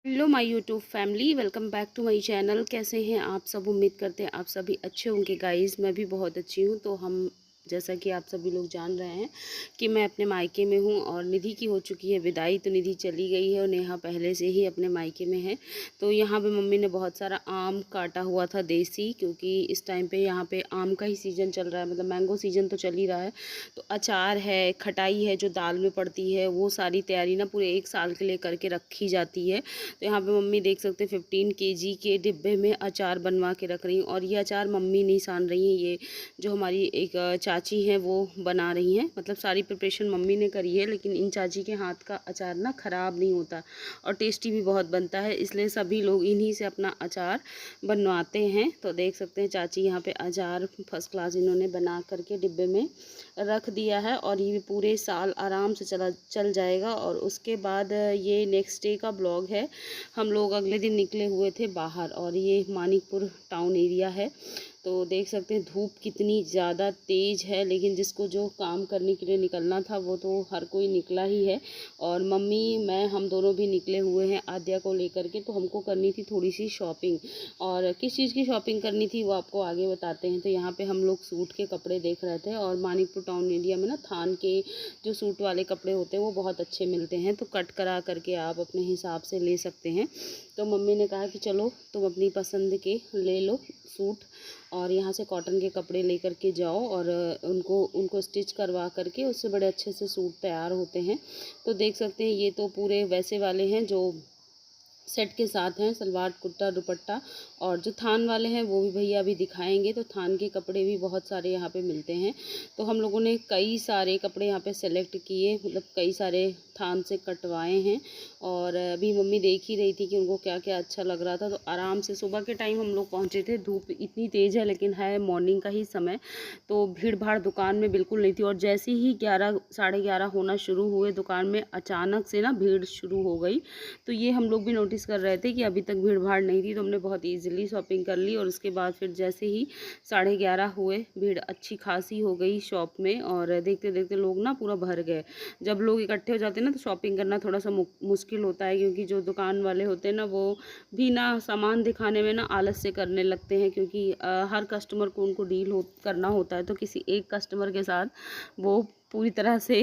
Hello my YouTube family, welcome back to my channel. कैसे हैं आप सब? उम्मीद करते हैं आप सभी अच्छे होंगे। गाइस, मैं भी बहुत अच्छी हूँ। तो हम जैसा कि आप सभी लोग जान रहे हैं कि मैं अपने मायके में हूँ और निधि की हो चुकी है विदाई। तो निधि चली गई है और नेहा पहले से ही अपने मायके में है। तो यहाँ पे मम्मी ने बहुत सारा आम काटा हुआ था देसी, क्योंकि इस टाइम पे यहाँ पे आम का ही सीज़न चल रहा है, मतलब मैंगो सीज़न तो चल ही रहा है। तो अचार है, खटाई है जो दाल में पड़ती है, वो सारी तैयारी ना पूरे 1 साल के लिए करके रखी जाती है। तो यहाँ पे मम्मी देख सकते हैं 15 केजी के डिब्बे में अचार बनवा के रख रही हैं। और ये अचार मम्मी नहीं सान रही हैं, ये जो हमारी एक चाची हैं वो बना रही हैं। मतलब सारी प्रिपरेशन मम्मी ने करी है, लेकिन इन चाची के हाथ का अचार ना ख़राब नहीं होता और टेस्टी भी बहुत बनता है, इसलिए सभी लोग इन्हीं से अपना अचार बनवाते हैं। तो देख सकते हैं चाची यहाँ पे अचार फर्स्ट क्लास इन्होंने बना करके डिब्बे में रख दिया है और ये पूरे साल आराम से चल जाएगा। और उसके बाद ये नेक्स्ट डे का ब्लॉग है। हम लोग अगले दिन निकले हुए थे बाहर और ये मानिकपुर टाउन एरिया है। तो देख सकते हैं धूप कितनी ज़्यादा तेज़ है, लेकिन जिसको जो काम करने के लिए निकलना था वो तो हर कोई निकला ही है। और मम्मी मैं हम दोनों भी निकले हुए हैं आद्या को लेकर के। तो हमको करनी थी थोड़ी सी शॉपिंग, और किस चीज़ की शॉपिंग करनी थी वो आपको आगे बताते हैं। तो यहाँ पे हम लोग सूट के कपड़े देख रहे थे और मानिकपुर टाउन एरिया में ना थान के जो सूट वाले कपड़े होते हैं वो बहुत अच्छे मिलते हैं। तो कट करा करके आप अपने हिसाब से ले सकते हैं। तो मम्मी ने कहा कि चलो तुम अपनी पसंद के ले लो सूट और यहाँ से कॉटन के कपड़े लेकर के जाओ और उनको स्टिच करवा करके उससे बड़े अच्छे से सूट तैयार होते हैं। तो देख सकते हैं ये तो पूरे वैसे वाले हैं जो सेट के साथ हैं, सलवार कुर्ता दुपट्टा। और जो थान वाले हैं वो भी भैया अभी दिखाएंगे। तो थान के कपड़े भी बहुत सारे यहाँ पे मिलते हैं। तो हम लोगों ने कई सारे कपड़े यहाँ पे सेलेक्ट किए, मतलब कई सारे थान से कटवाए हैं। और अभी मम्मी देख ही रही थी कि उनको क्या क्या अच्छा लग रहा था। तो आराम से सुबह के टाइम हम लोग पहुँचे थे। धूप इतनी तेज़ है लेकिन है मॉर्निंग का ही समय, तो भीड़ भाड़ दुकान में बिल्कुल नहीं थी। और जैसे ही 11 साढ़े 11 होना शुरू हुए दुकान में अचानक से ना भीड़ शुरू हो गई। तो ये हम लोग भी नोटिस कर रहे थे कि अभी तक भीड़ भाड़ नहीं थी, तो हमने बहुत ईजिली शॉपिंग कर ली। और उसके बाद फिर जैसे ही 11:30 हुए भीड़ अच्छी खासी हो गई शॉप में और देखते देखते लोग ना पूरा भर गए। जब लोग इकट्ठे हो जाते हैं ना तो शॉपिंग करना थोड़ा सा मुश्किल होता है, क्योंकि जो दुकान वाले होते हैं ना वो भी ना सामान दिखाने में ना आलस से करने लगते हैं, क्योंकि हर कस्टमर को उनको करना होता है। तो किसी एक कस्टमर के साथ वो पूरी तरह से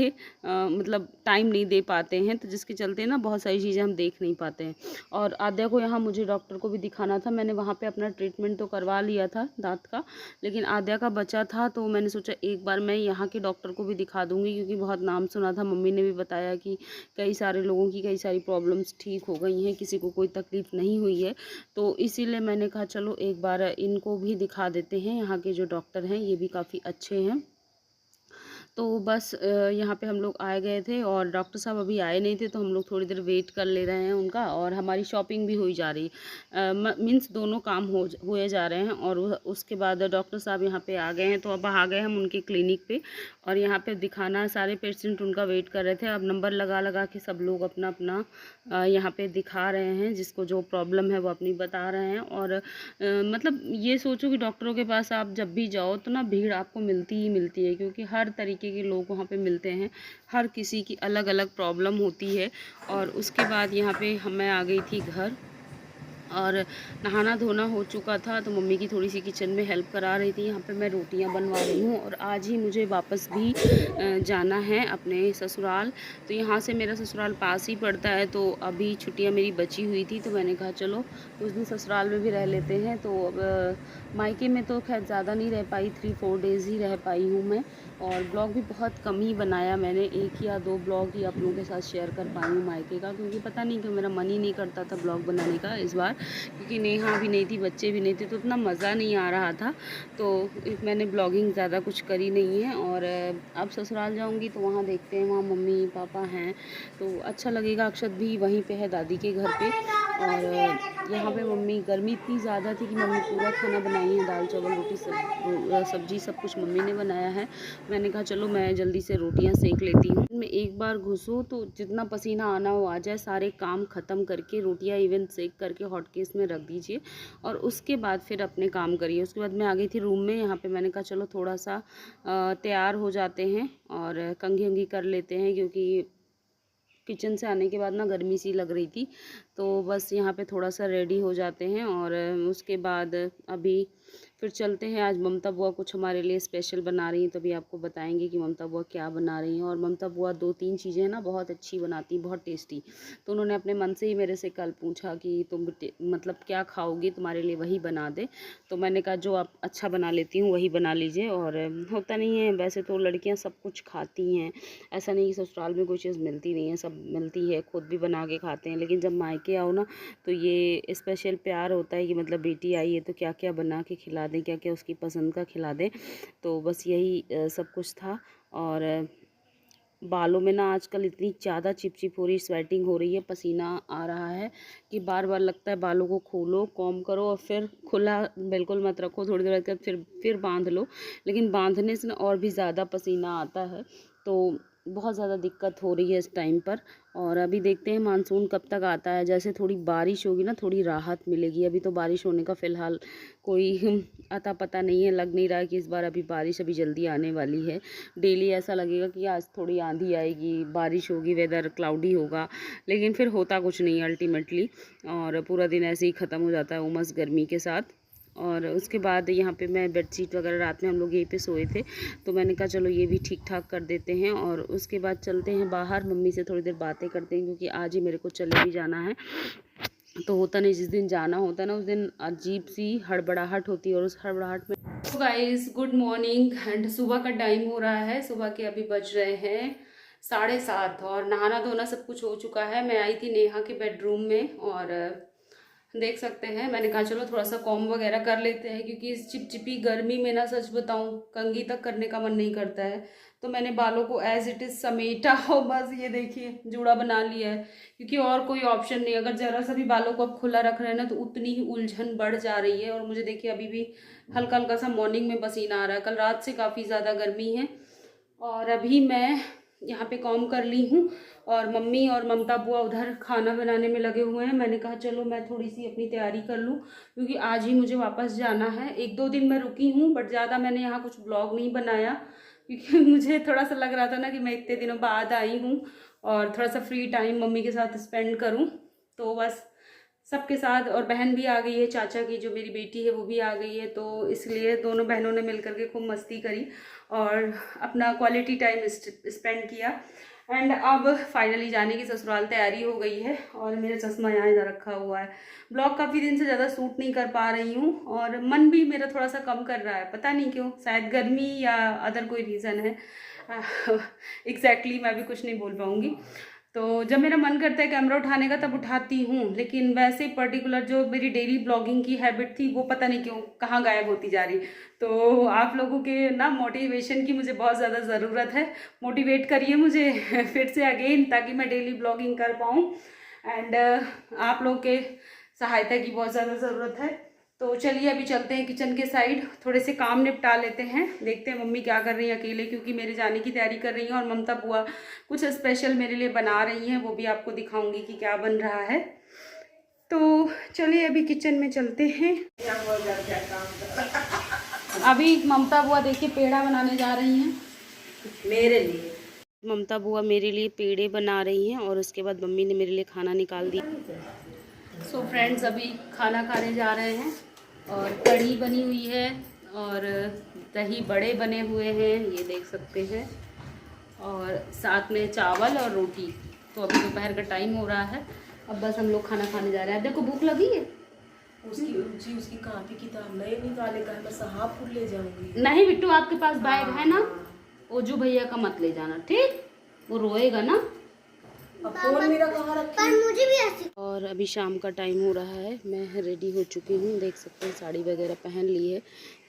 मतलब टाइम नहीं दे पाते हैं, तो जिसके चलते ना बहुत सारी चीज़ें हम देख नहीं पाते हैं। और आद्या को यहाँ मुझे डॉक्टर को भी दिखाना था। मैंने वहाँ पे अपना ट्रीटमेंट तो करवा लिया था दांत का, लेकिन आद्या का बचा था। तो मैंने सोचा एक बार मैं यहाँ के डॉक्टर को भी दिखा दूँगी, क्योंकि बहुत नाम सुना था। मम्मी ने भी बताया कि कई सारे लोगों की कई सारी प्रॉब्लम्स ठीक हो गई हैं, किसी को कोई तकलीफ़ नहीं हुई है। तो इसीलिए मैंने कहा चलो एक बार इनको भी दिखा देते हैं। यहाँ के जो डॉक्टर हैं ये भी काफ़ी अच्छे हैं। तो बस यहाँ पे हम लोग आए गए थे और डॉक्टर साहब अभी आए नहीं थे, तो हम लोग थोड़ी देर वेट कर ले रहे हैं उनका। और हमारी शॉपिंग भी हुई जा रही मीन्स दोनों काम हुए जा रहे हैं। और उसके बाद डॉक्टर साहब यहाँ पे आ गए हैं। तो अब आ गए हम उनके क्लिनिक पे और यहाँ पे दिखाना, सारे पेशेंट उनका वेट कर रहे थे। अब नंबर लगा लगा के सब लोग अपना अपना यहाँ पे दिखा रहे हैं, जिसको जो प्रॉब्लम है वो अपनी बता रहे हैं। और मतलब ये सोचो कि डॉक्टरों के पास आप जब भी जाओ तो ना भीड़ आपको मिलती ही मिलती है, क्योंकि हर तरीके के लोग वहाँ पे मिलते हैं। हर किसी की अलग अलग प्रॉब्लम होती है। और उसके बाद यहाँ पे मैं आ गई थी घर और नहाना धोना हो चुका था। तो मम्मी की थोड़ी सी किचन में हेल्प करा रही थी। यहाँ पे मैं रोटियाँ बनवा रही हूँ और आज ही मुझे वापस भी जाना है अपने ससुराल। तो यहाँ से मेरा ससुराल पास ही पड़ता है। तो अभी छुट्टियाँ मेरी बची हुई थी, तो मैंने कहा चलो कुछ दिन ससुराल में भी रह लेते हैं। तो अब मायके में तो खैर ज़्यादा नहीं रह पाई, 3-4 डेज़ ही रह पाई हूँ मैं। और ब्लॉग भी बहुत कम ही बनाया मैंने, 1 या 2 ब्लॉग ही आप लोगों के साथ शेयर कर पाई हूँ मायके का, क्योंकि पता नहीं क्यों मेरा मन ही नहीं करता था ब्लॉग बनाने का इस बार, क्योंकि नेहा भी नहीं थी, बच्चे भी नहीं थे, तो उतना मज़ा नहीं आ रहा था। तो मैंने ब्लॉगिंग ज़्यादा कुछ करी नहीं है। और अब ससुराल जाऊंगी तो वहाँ देखते हैं, वहाँ मम्मी पापा हैं तो अच्छा लगेगा। अक्षत भी वहीं पे है दादी के घर पे। और यहाँ पे मम्मी, गर्मी इतनी ज़्यादा थी कि मम्मी पूरा खाना बनाई है, दाल चावल रोटी सब्जी सब कुछ मम्मी ने बनाया है। मैंने कहा चलो मैं जल्दी से रोटियां सेक लेती हूँ। मैं एक बार घुसूँ तो जितना पसीना आना हो आ जाए, सारे काम ख़त्म करके रोटियां इवन सेक करके हॉट केस में रख दीजिए और उसके बाद फिर अपने काम करिए। उसके बाद मैं आ गई थी रूम में। यहाँ पे मैंने कहा चलो थोड़ा सा तैयार हो जाते हैं और कंघी उंघी कर लेते हैं, क्योंकि किचन से आने के बाद ना गर्मी सी लग रही थी, तो बस यहाँ पे थोड़ा सा रेडी हो जाते हैं और उसके बाद अभी फिर चलते हैं। आज ममता बुआ कुछ हमारे लिए स्पेशल बना रही हैं, तो अभी आपको बताएंगे कि ममता बुआ क्या बना रही हैं। और ममता बुआ 2-3 चीज़ें ना बहुत अच्छी बनाती, बहुत टेस्टी। तो उन्होंने अपने मन से ही मेरे से कल पूछा कि तुम मतलब क्या खाओगी, तुम्हारे लिए वही बना दे। तो मैंने कहा जो आप अच्छा बना लेती हूँ वही बना लीजिए। और होता नहीं है, वैसे तो लड़कियाँ सब कुछ खाती हैं, ऐसा नहीं कि ससुराल में कोई चीज़ मिलती नहीं है, सब मिलती है, खुद भी बना के खाते हैं। लेकिन जब मायके आओ ना तो ये स्पेशल प्यार होता है कि मतलब बेटी आई है तो क्या क्या बना के खिला दें, क्या क्या उसकी पसंद का खिला दें। तो बस यही सब कुछ था। और बालों में ना आजकल इतनी ज़्यादा चिपचिप हो रही, स्वेटिंग हो रही है, पसीना आ रहा है कि बार बार लगता है बालों को खोलो, कॉम करो और फिर खुला बिल्कुल मत रखो, थोड़ी देर बाद फिर बांध लो। लेकिन बांधने से ना और भी ज़्यादा पसीना आता है, तो बहुत ज़्यादा दिक्कत हो रही है इस टाइम पर। और अभी देखते हैं मानसून कब तक आता है। जैसे थोड़ी बारिश होगी ना थोड़ी राहत मिलेगी। अभी तो बारिश होने का फ़िलहाल कोई अता पता नहीं है, लग नहीं रहा है कि इस बार अभी बारिश अभी जल्दी आने वाली है। डेली ऐसा लगेगा कि आज थोड़ी आंधी आएगी, बारिश होगी, वेदर क्लाउडी होगा, लेकिन फिर होता कुछ नहीं है अल्टीमेटली। और पूरा दिन ऐसे ही ख़त्म हो जाता है उमस गर्मी के साथ। और उसके बाद यहाँ पे मैं बेडशीट वगैरह रात में हम लोग यहीं पे सोए थे, तो मैंने कहा चलो ये भी ठीक ठाक कर देते हैं। और उसके बाद चलते हैं बाहर, मम्मी से थोड़ी देर बातें करते हैं, क्योंकि आज ही मेरे को चले भी जाना है। तो होता नहीं, जिस दिन जाना होता है ना उस दिन अजीब सी हड़बड़ाहट होती है, और उस हड़बड़ाहट में तो गाइस गुड मॉर्निंग। एंड सुबह का टाइम हो रहा है, सुबह के अभी बज रहे हैं 7:30 और नहाना धोना सब कुछ हो चुका है। मैं आई थी नेहा के बेडरूम में और देख सकते हैं, मैंने कहा चलो थोड़ा सा कॉम वगैरह कर लेते हैं, क्योंकि इस चिपचिपी गर्मी में ना सच बताऊं कंघी तक करने का मन नहीं करता है। तो मैंने बालों को एज इट इज़ समेटा और बस ये देखिए जूड़ा बना लिया है, क्योंकि और कोई ऑप्शन नहीं। अगर ज़रा सा भी बालों को अब खुला रख रहे हैं ना तो उतनी ही उलझन बढ़ जा रही है। और मुझे देखिए अभी भी हल्का हल्का सा मॉर्निंग में पसीना आ रहा है, कल रात से काफ़ी ज़्यादा गर्मी है। और अभी मैं यहाँ पे कॉम कर ली हूँ और मम्मी और ममता बुआ उधर खाना बनाने में लगे हुए हैं। मैंने कहा चलो मैं थोड़ी सी अपनी तैयारी कर लूँ, क्योंकि आज ही मुझे वापस जाना है। 1-2 दिन मैं रुकी हूँ, बट ज़्यादा मैंने यहाँ कुछ ब्लॉग नहीं बनाया, क्योंकि मुझे थोड़ा सा लग रहा था ना कि मैं इतने दिनों बाद आई हूँ और थोड़ा सा फ्री टाइम मम्मी के साथ स्पेंड करूँ। तो बस सबके साथ, और बहन भी आ गई है, चाचा की जो मेरी बेटी है वो भी आ गई है, तो इसलिए दोनों बहनों ने मिलकर के खूब मस्ती करी और अपना क्वालिटी टाइम स्पेंड किया। एंड अब फाइनली जाने की ससुराल तैयारी हो गई है। और मेरा चश्मा यहाँ इधर रखा हुआ है। ब्लॉग काफ़ी दिन से ज़्यादा शूट नहीं कर पा रही हूँ और मन भी मेरा थोड़ा सा कम कर रहा है, पता नहीं क्यों, शायद गर्मी या अदर कोई रीज़न है। एग्जैक्टली मैं भी कुछ नहीं बोल पाऊँगी। तो जब मेरा मन करता है कैमरा उठाने का तब उठाती हूँ, लेकिन वैसे पर्टिकुलर जो मेरी डेली ब्लॉगिंग की हैबिट थी वो पता नहीं क्यों कहाँ गायब होती जा रही। तो आप लोगों के ना मोटिवेशन की मुझे बहुत ज़्यादा ज़रूरत है, मोटिवेट करिए मुझे फिर से अगेन, ताकि मैं डेली ब्लॉगिंग कर पाऊँ। एंड आप लोग के सहायता की बहुत ज़्यादा ज़रूरत है। तो चलिए अभी चलते हैं किचन के साइड, थोड़े से काम निपटा लेते हैं, देखते हैं मम्मी क्या कर रही हैं अकेले, क्योंकि मेरे जाने की तैयारी कर रही हैं। और ममता बुआ कुछ स्पेशल मेरे लिए बना रही हैं, वो भी आपको दिखाऊंगी कि क्या बन रहा है। तो चलिए अभी किचन में चलते हैं। अभी ममता बुआ देखिए पेड़ा बनाने जा रही हैं मेरे लिए। ममता बुआ मेरे लिए पेड़े बना रही हैं और उसके बाद मम्मी ने मेरे लिए खाना निकाल दिया। सो फ्रेंड्स अभी खाना खाने जा रहे हैं और कढ़ी बनी हुई है और दही बड़े बने हुए हैं, ये देख सकते हैं, और साथ में चावल और रोटी। तो अभी दोपहर का टाइम हो रहा है, अब बस हम लोग खाना खाने जा रहे हैं। देखो भूख लगी है। उसकी कॉपी किताब नए निकाले का है, मैं सहापुर ले जाऊंगी। नहीं बिट्टू आपके पास बैग है ना, ओजू भैया का मत ले जाना, ठीक, वो रोएगा ना। फोन मेरा कहाँ रखा है? मुझे भी ऐसे। और अभी शाम का टाइम हो रहा है, मैं रेडी हो चुकी हूँ, देख सकते हैं साड़ी वगैरह पहन ली है।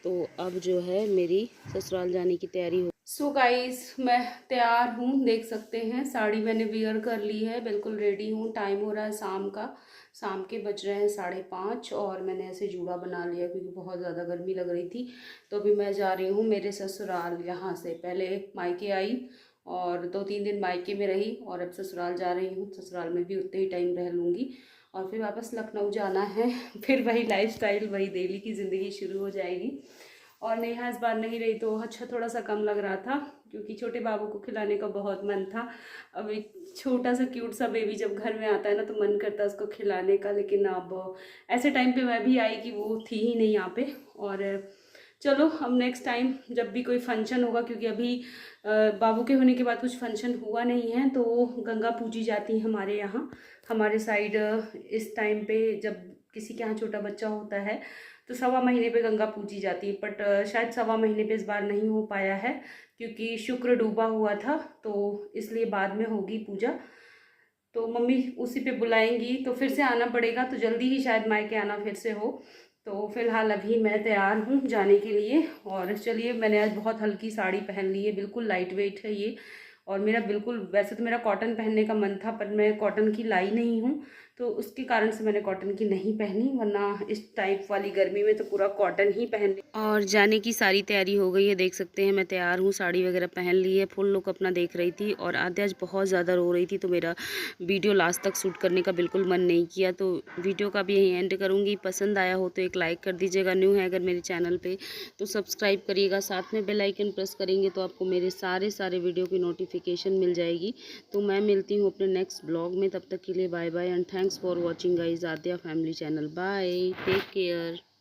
तो अब जो है मेरी ससुराल जाने की तैयारी हो। सो गाइस मैं तैयार हूँ, देख सकते हैं साड़ी मैंने वियर कर ली है, बिल्कुल रेडी हूँ। टाइम हो रहा है शाम का, शाम के बज रहे हैं 5:30 और मैंने ऐसे जूड़ा बना लिया क्योंकि बहुत ज़्यादा गर्मी लग रही थी। तो अभी मैं जा रही हूँ मेरे ससुराल। यहाँ से पहले मायके आई और 2-3 दिन मायके में रही और अब ससुराल जा रही हूँ। ससुराल में भी उतने ही टाइम रह लूँगी और फिर वापस लखनऊ जाना है। फिर वही लाइफस्टाइल, वही डेली की ज़िंदगी शुरू हो जाएगी। और नेहा इस बार नहीं रही तो अच्छा थोड़ा सा कम लग रहा था, क्योंकि छोटे बाबू को खिलाने का बहुत मन था। अब एक छोटा सा क्यूट सा बेबी जब घर में आता है ना तो मन करता है उसको खिलाने का, लेकिन अब ऐसे टाइम पे मैं भी आई कि वो थी ही नहीं यहाँ पे। और चलो अब नेक्स्ट टाइम जब भी कोई फंक्शन होगा, क्योंकि अभी बाबू के होने के बाद कुछ फंक्शन हुआ नहीं है, तो गंगा पूजी जाती है हमारे यहाँ, हमारे साइड। इस टाइम पे जब किसी के यहाँ छोटा बच्चा होता है तो 1.25 महीने पे गंगा पूजी जाती है, बट शायद 1.25 महीने पे इस बार नहीं हो पाया है क्योंकि शुक्र डूबा हुआ था, तो इसलिए बाद में होगी पूजा। तो मम्मी उसी पे बुलाएंगी तो फिर से आना पड़ेगा, तो जल्दी ही शायद मायके आना फिर से हो। तो फिलहाल अभी मैं तैयार हूँ जाने के लिए। और चलिए, मैंने आज बहुत हल्की साड़ी पहन ली है, बिल्कुल लाइट वेट है ये। और मेरा बिल्कुल, वैसे तो मेरा कॉटन पहनने का मन था पर मैं कॉटन की लाई नहीं हूँ, तो उसके कारण से मैंने कॉटन की नहीं पहनी, वरना इस टाइप वाली गर्मी में तो पूरा कॉटन ही पहन। और जाने की सारी तैयारी हो गई है, देख सकते हैं मैं तैयार हूँ, साड़ी वगैरह पहन ली है, फुल लुक अपना देख रही थी। और आद्या आज बहुत ज़्यादा रो रही थी तो मेरा वीडियो लास्ट तक शूट करने का बिल्कुल मन नहीं किया, तो वीडियो का भी यहीं एंड करूँगी। पसंद आया हो तो एक लाइक कर दीजिएगा, न्यू है अगर मेरे चैनल पे तो सब्सक्राइब करिएगा, साथ में बेल आइकन प्रेस करेंगे तो आपको मेरे सारे वीडियो की नोटिफिकेशन मिल जाएगी। तो मैं मिलती हूँ अपने नेक्स्ट ब्लॉग में, तब तक के लिए bye bye and thanks for watching guys Aadya family channel. Bye, take care.